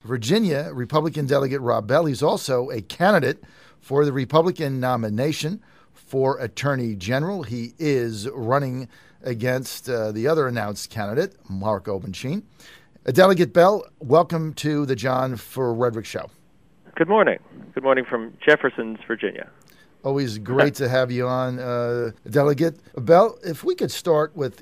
Virginia, Republican Delegate Rob Bell. He's also a candidate for the Republican nomination for Attorney General. He is running against the other announced candidate, Mark Obenshine. Delegate Bell, welcome to the John Frederick Show. Good morning. Good morning from Jefferson, Virginia. Always great to have you on, Delegate Bell. If we could start with,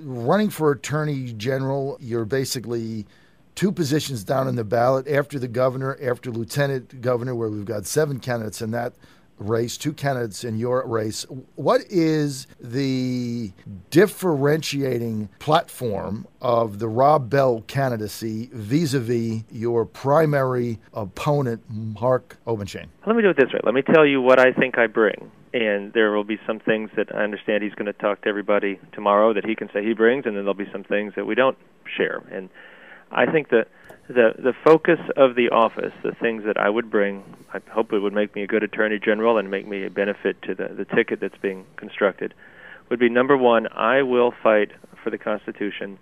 running for Attorney General, you're basically two positions down in the ballot after the governor, after lieutenant governor, where we've got 7 candidates in that race, 2 candidates in your race. What is the differentiating platform of the Rob Bell candidacy vis-a-vis your primary opponent, Mark Obenshine? Let me do it this way. Let me tell you what I think I bring. And there will be some things that I understand he's going to talk to everybody tomorrow that he can say he brings, and then there'll be some things that we don't share. And I think that the focus of the office, the things that I would bring, I hope it would make me a good Attorney General and make me a benefit to the ticket that's being constructed, would be, number one, I will fight for the Constitution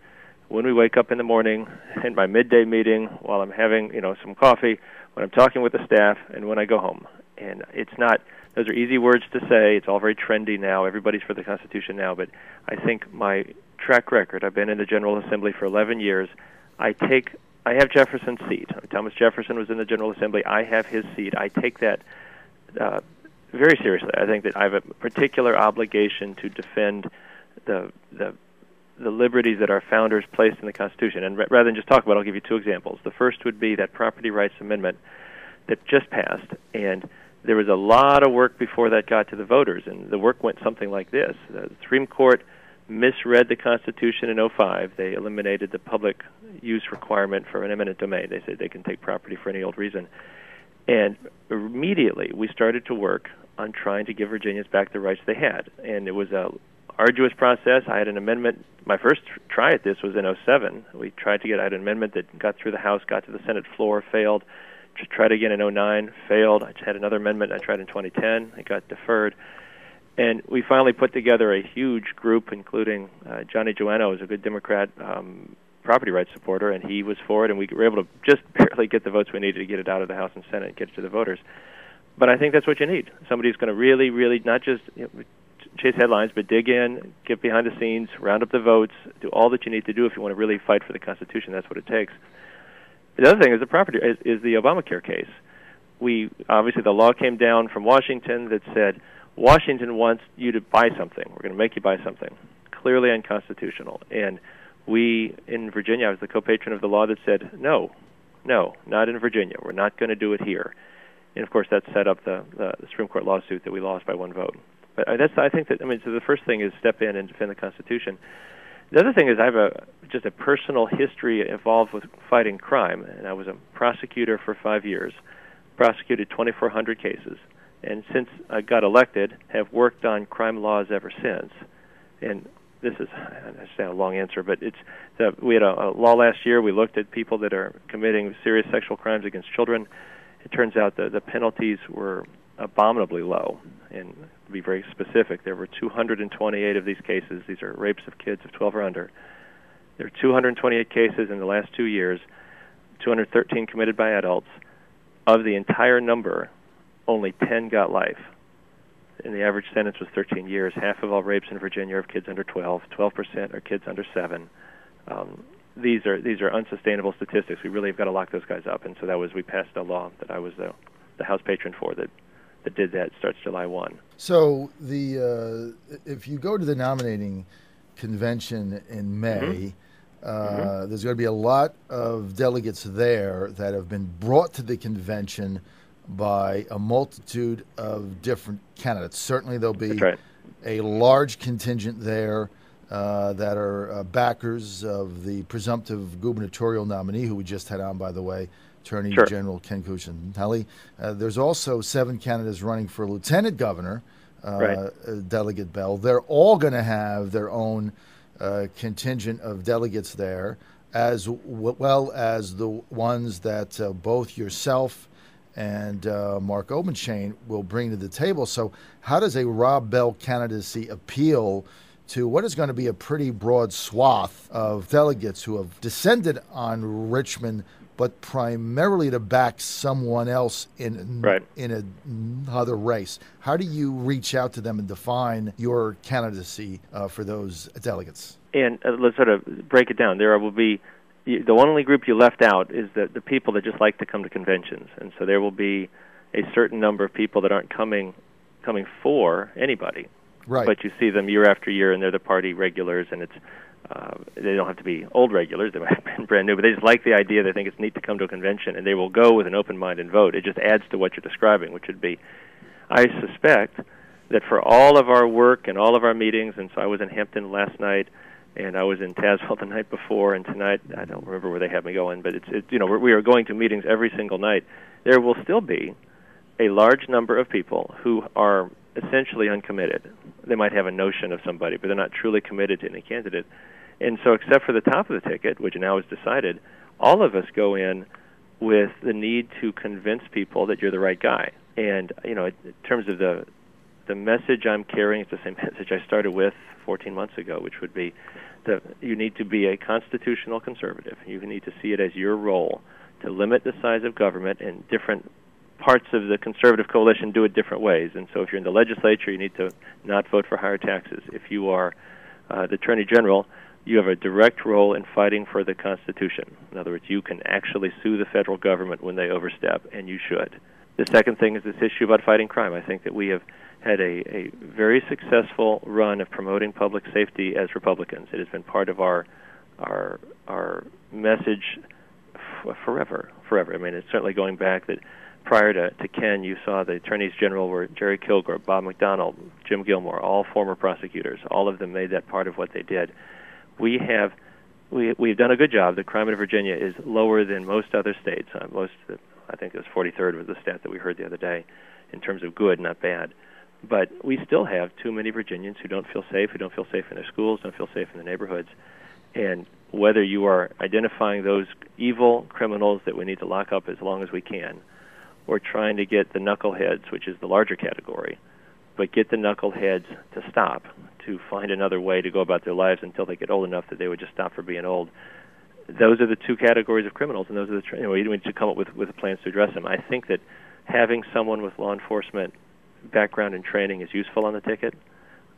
when we wake up in the morning, in my midday meeting, while I'm having some coffee, when I'm talking with the staff, and when I go home. And it's not, those are easy words to say. It's all very trendy now. Everybody's for the Constitution now. But I think my track record, I've been in the General Assembly for 11 years. I have Jefferson's seat. Thomas Jefferson was in the General Assembly. I have his seat. I take that very seriously. I think that I have a particular obligation to defend the liberties that our founders placed in the Constitution. And rather than just talk about it, I'll give you 2 examples. The first would be that Property Rights Amendment that just passed, and there was a lot of work before that got to the voters, and the work went something like this. The Supreme Court misread the Constitution in 2005. They eliminated the public use requirement for an eminent domain. They said they can take property for any old reason. And immediately we started to work on trying to give Virginians back the rights they had. And it was a arduous process. I had an amendment. My first try at this was in 2007. I had an amendment that got through the House, got to the Senate floor, failed. Tried again in 2009, failed. I had another amendment I tried in 2010. It got deferred. And we finally put together a huge group, including Johnny Joanno, who's a good Democrat property rights supporter, and he was for it, and we were able to just barely get the votes we needed to get it out of the House and Senate and get it to the voters. But I think that's what you need. Somebody who's going to really, really not just chase headlines, but dig in, get behind the scenes, round up the votes, do all that you need to do if you want to really fight for the Constitution. That's what it takes. The other thing is the Obamacare case. Obviously the law came down from Washington that said Washington wants you to buy something. We're going to make you buy something. Clearly unconstitutional. And we in Virginia, I was the co-patron of the law that said no, not in Virginia. We're not going to do it here. And of course that set up the Supreme Court lawsuit that we lost by 1 vote. But so the first thing is step in and defend the Constitution. The other thing is I have just a personal history involved with fighting crime, and I was a prosecutor for 5 years, prosecuted 2,400 cases, and since I got elected, have worked on crime laws ever since. And this is, I say a long answer, but we had a law last year. We looked at people that are committing serious sexual crimes against children. It turns out the penalties were abominably low. And to be very specific, there were 228 of these cases. These are rapes of kids of 12 or under. There are 228 cases in the last 2 years, 213 committed by adults. Of the entire number, only 10 got life. And the average sentence was 13 years. Half of all rapes in Virginia are of kids under 12. 12% are kids under 7. These are unsustainable statistics. We really have got to lock those guys up. And so we passed a law that I was the House patron for that did that. Starts July 1. So if you go to the nominating convention in May, there's going to be a lot of delegates there that have been brought to the convention by a multitude of different candidates. Certainly there'll be a large contingent there that are backers of the presumptive gubernatorial nominee, who we just had on, by the way, Attorney General Ken Cuccinelli. There's also 7 candidates running for lieutenant governor, Delegate Bell. They're all going to have their own contingent of delegates there, as well as the ones that both yourself and Mark Obenshine will bring to the table. So how does a Rob Bell candidacy appeal to what is going to be a pretty broad swath of delegates who have descended on Richmond, but primarily to back someone else in another race. How do you reach out to them and define your candidacy for those delegates? And let's sort of break it down. There will be the only group you left out is the people that just like to come to conventions, and so there will be a certain number of people that aren't coming for anybody. Right. But you see them year after year, and they're the party regulars, and it's they don't have to be old regulars. They might have been brand new, but they just like the idea. They think it's neat to come to a convention, and they will go with an open mind and vote. It just adds to what you're describing, which would be, I suspect, that for all of our work and all of our meetings, and so I was in Hampton last night, and I was in Tazewell the night before, and tonight, I don't remember where they had me going, but it's we are going to meetings every single night. There will still be a large number of people who are essentially uncommitted. They might have a notion of somebody, but they're not truly committed to any candidate. And so except for the top of the ticket, which now is decided, all of us go in with the need to convince people that you're the right guy. And, in terms of the message I'm carrying, it's the same message I started with 14 months ago, which would be that you need to be a constitutional conservative. You need to see it as your role to limit the size of government, and different parts of the conservative coalition do it different ways. And so if you're in the legislature, you need to not vote for higher taxes. If you are the Attorney General, you have a direct role in fighting for the Constitution. In other words, you can actually sue the federal government when they overstep, and you should. The second thing is this issue about fighting crime. I think that we have had a very successful run of promoting public safety as Republicans. It has been part of our message forever. I mean, it's certainly going back that prior to Ken, you saw the attorneys general were Jerry Kilgore, Bob McDonnell, Jim Gilmore, all former prosecutors. All of them made that part of what they did. We've done a good job. The crime in Virginia is lower than most other states. I think it was 43rd was the stat that we heard the other day in terms of good, not bad. But we still have too many Virginians who don't feel safe in their schools, don't feel safe in their neighborhoods. And whether you are identifying those evil criminals that we need to lock up as long as we can, or trying to get the knuckleheads, which is the larger category, but get the knuckleheads to stop, to find another way to go about their lives until they get old enough that they would just stop for being old. Those are the two categories of criminals, and those are we need to come up with plans to address them. I think that having someone with law enforcement background and training is useful on the ticket.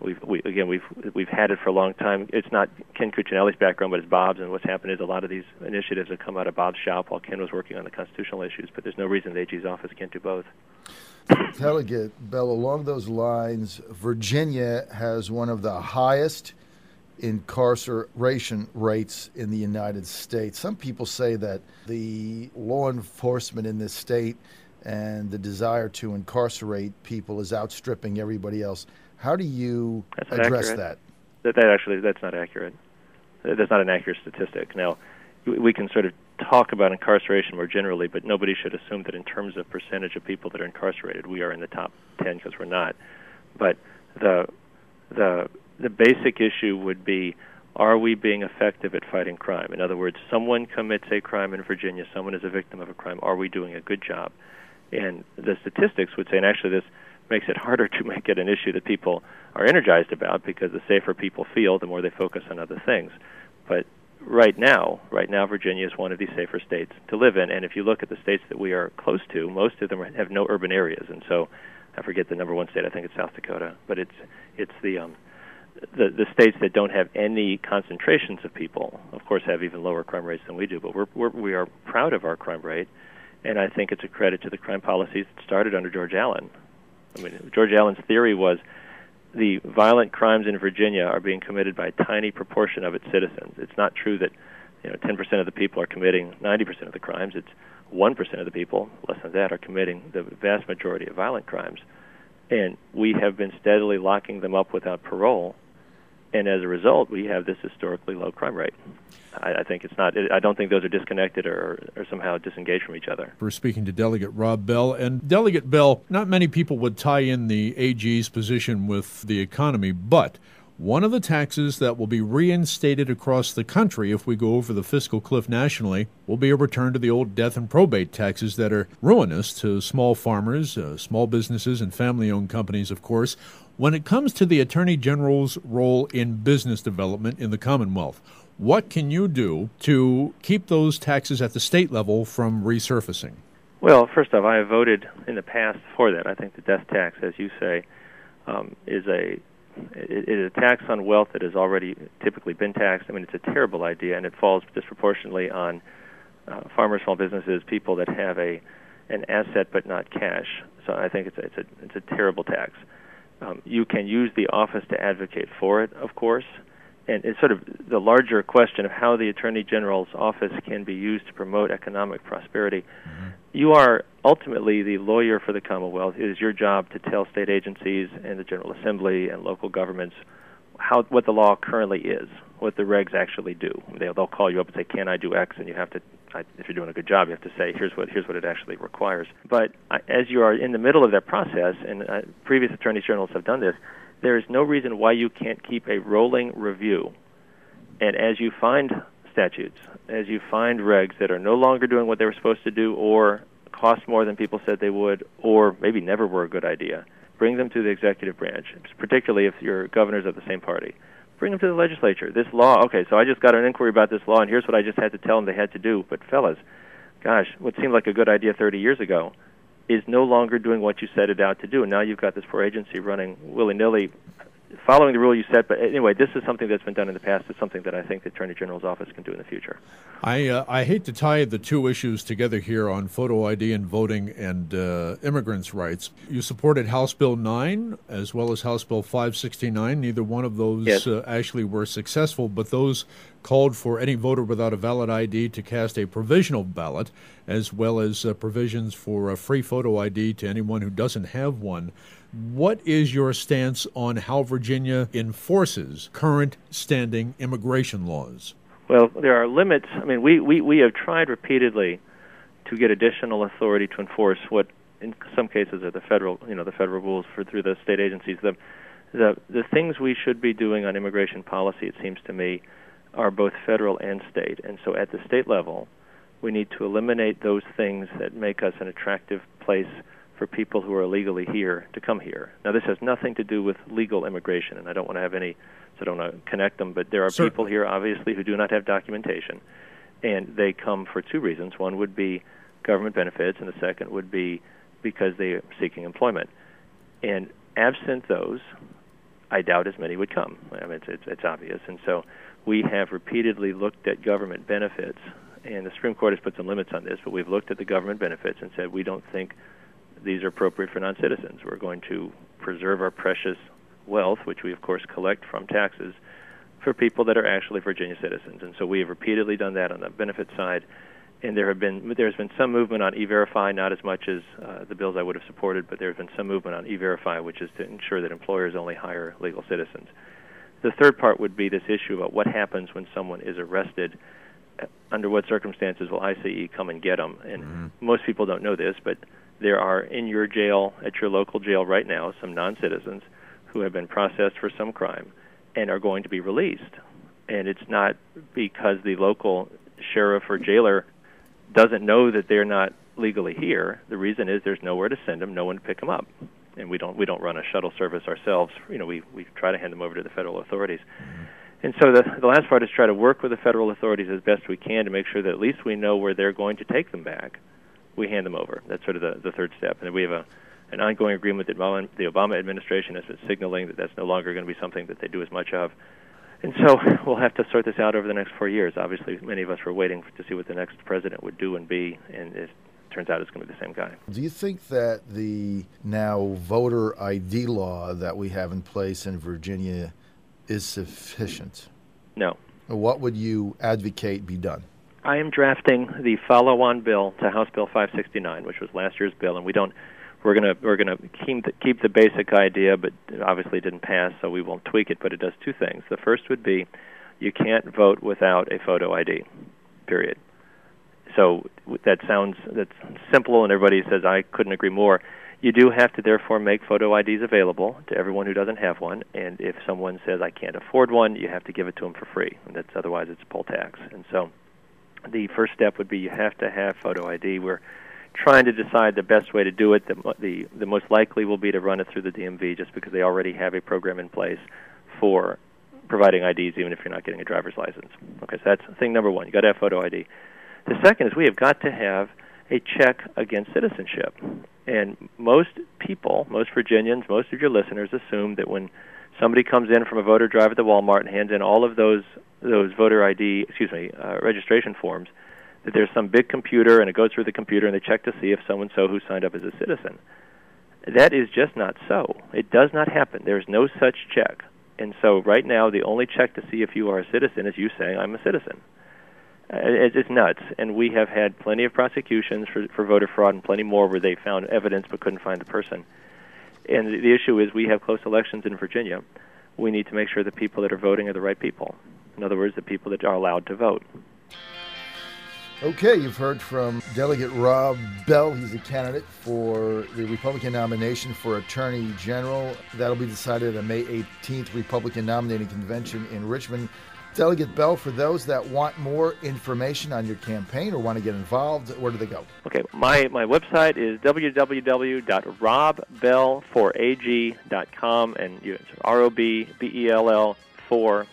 We've had it for a long time. It's not Ken Cuccinelli's background, but it's Bob's. And what's happened is a lot of these initiatives have come out of Bob's shop while Ken was working on the constitutional issues. But there's no reason the AG's office can't do both. Delegate Bell, along those lines, Virginia has one of the highest incarceration rates in the United States. Some people say that the law enforcement in this state and the desire to incarcerate people is outstripping everybody else. How do you address that? That's not accurate. That's not an accurate statistic. Now, we can sort of talk about incarceration more generally, but nobody should assume that in terms of percentage of people that are incarcerated, we are in the top 10, because we're not. But the basic issue would be, are we being effective at fighting crime? In other words, someone commits a crime in Virginia, someone is a victim of a crime, are we doing a good job? And the statistics would say, and actually this makes it harder to make it an issue that people are energized about, because the safer people feel, the more they focus on other things. But right now, Virginia is one of the safer states to live in. And if you look at the states that we are close to, most of them have no urban areas. And so, I forget the number one state. I think it's South Dakota. But it's the states that don't have any concentrations of people, of course, have even lower crime rates than we do. But we are proud of our crime rate, and I think it's a credit to the crime policies that started under George Allen. I mean, George Allen's theory was the violent crimes in Virginia are being committed by a tiny proportion of its citizens. It's not true that 10% of the people are committing 90% of the crimes. It's 1% of the people, less than that, are committing the vast majority of violent crimes. And we have been steadily locking them up without parole, and as a result, we have this historically low crime rate. I think it's not. I don't think those are disconnected or somehow disengaged from each other. We're speaking to Delegate Rob Bell. And Delegate Bell, not many people would tie in the AG's position with the economy, but one of the taxes that will be reinstated across the country if we go over the fiscal cliff nationally will be a return to the old death and probate taxes that are ruinous to small farmers, small businesses, and family-owned companies, of course. When it comes to the Attorney General's role in business development in the Commonwealth, what can you do to keep those taxes at the state level from resurfacing? Well, first off, I have voted in the past for that. I think the death tax, as you say, is a tax on wealth that has already typically been taxed. I mean, it's a terrible idea, and it falls disproportionately on farmers, small businesses, people that have an asset but not cash. So I think it's a terrible tax. You can use the office to advocate for it, of course, and it's sort of the larger question of how the Attorney General's office can be used to promote economic prosperity. Mm-hmm. You are ultimately the lawyer for the Commonwealth. It is your job to tell state agencies and the General Assembly and local governments what the law currently is, what the regs actually do. They'll call you up and say, "Can I do X?" And you have to, if you're doing a good job, you have to say, "Here's what it actually requires." But as you are in the middle of that process, and previous attorneys generals have done this, there is no reason why you can't keep a rolling review. And as you find statutes, as you find regs that are no longer doing what they were supposed to do, or cost more than people said they would, or maybe never were a good idea, bring them to the executive branch, particularly if you're governors of the same party. Bring them to the legislature. This law, okay, so I just got an inquiry about this law, and here's what I just had to tell them they had to do. But fellas, gosh, what seemed like a good idea 30 years ago is no longer doing what you set it out to do. And now you've got this poor agency running willy-nilly, following the rule you set. But anyway, this is something that's been done in the past. It's something that I think the Attorney General's office can do in the future. I hate to tie the two issues together here on photo ID and voting and immigrants' rights. You supported House Bill 9 as well as House Bill 569. Neither one of those actually were successful, but those called for any voter without a valid ID to cast a provisional ballot, as well as provisions for a free photo ID to anyone who doesn't have one. What is your stance on how Virginia enforces current standing immigration laws? Well, there are limits. I mean, we have tried repeatedly to get additional authority to enforce what, in some cases, are the federal rules through the state agencies. The things we should be doing on immigration policy, it seems to me, are both federal and state. And so at the state level, we need to eliminate those things that make us an attractive place for people who are illegally here to come here. Now, this has nothing to do with legal immigration, and I don't want to have any, so I don't want to connect them, but there are people here, obviously, who do not have documentation, and they come for two reasons. One would be government benefits, and the second would be because they are seeking employment. And absent those, I doubt as many would come. I mean, it's obvious. And so we have repeatedly looked at government benefits, and the Supreme Court has put some limits on this, but we've looked at the government benefits and said we don't think these are appropriate for non-citizens. We're going to preserve our precious wealth, which we, of course, collect from taxes, for people that are actually Virginia citizens. And so we have repeatedly done that on the benefit side. And there's been some movement on E-Verify, not as much as the bills I would have supported, but there's been some movement on E-Verify, which is to ensure that employers only hire legal citizens. The third part would be this issue about what happens when someone is arrested. Under what circumstances will ICE come and get them? And most people don't know this, but there are in your jail, at your local jail right now, some non-citizens who have been processed for some crime and are going to be released. And it's not because the local sheriff or jailer doesn't know that they're not legally here. The reason is there's nowhere to send them, no one to pick them up. And we don't run a shuttle service ourselves. You know, we try to hand them over to the federal authorities. And so the last part is try to work with the federal authorities as best we can to make sure that at least we know where they're going to take them back. We hand them over. That's sort of the third step. And we have an ongoing agreement that the Obama administration has been signaling that that's no longer going to be something that they do as much of. And so we'll have to sort this out over the next 4 years. Obviously, many of us were waiting to see what the next president would do and be, and it turns out it's going to be the same guy. Do you think that the now voter ID law that we have in place in Virginia is sufficient? No. What would you advocate be done? I am drafting the follow-on bill to House Bill 569, which was last year's bill, and we're going to keep the basic idea, but obviously it didn't pass, so we won't tweak it. But it does two things. The first would be you can't vote without a photo ID. Period. So that's simple, and everybody says I couldn't agree more. You do have to therefore make photo IDs available to everyone who doesn't have one, and if someone says I can't afford one, you have to give it to them for free. And otherwise it's a poll tax. And so the first step would be you have to have photo ID. We're trying to decide the best way to do it. The most likely will be to run it through the DMV, just because they already have a program in place for providing IDs, even if you're not getting a driver's license. Okay, so that's thing number one. You got to have photo ID. The second is we have got to have a check against citizenship. And most people, most Virginians, most of your listeners assume that when somebody comes in from a voter drive at the Walmart and hands in all of those voter ID, registration forms, that there's some big computer and it goes through the computer and they check to see if so-and-so who signed up as a citizen. That is just not so. It does not happen. There is no such check. And so right now the only check to see if you are a citizen is you saying, I'm a citizen. It's nuts. And we have had plenty of prosecutions for voter fraud and plenty more where they found evidence but couldn't find the person. And the issue is we have close elections in Virginia. We need to make sure the people that are voting are the right people. In other words, the people that are allowed to vote. Okay, you've heard from Delegate Rob Bell. He's a candidate for the Republican nomination for Attorney General. That'll be decided at a May 18th Republican nominating convention in Richmond. Delegate Bell, for those that want more information on your campaign or want to get involved, where do they go? Okay, my website is www.robbell4ag.com, and it's ROBBELL 4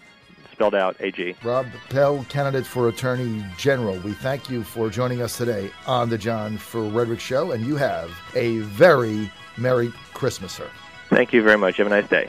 spelled out AG. Rob Bell, candidate for Attorney General. We thank you for joining us today on the John Frederick Show, and you have a very Merry Christmas, sir. Thank you very much. Have a nice day.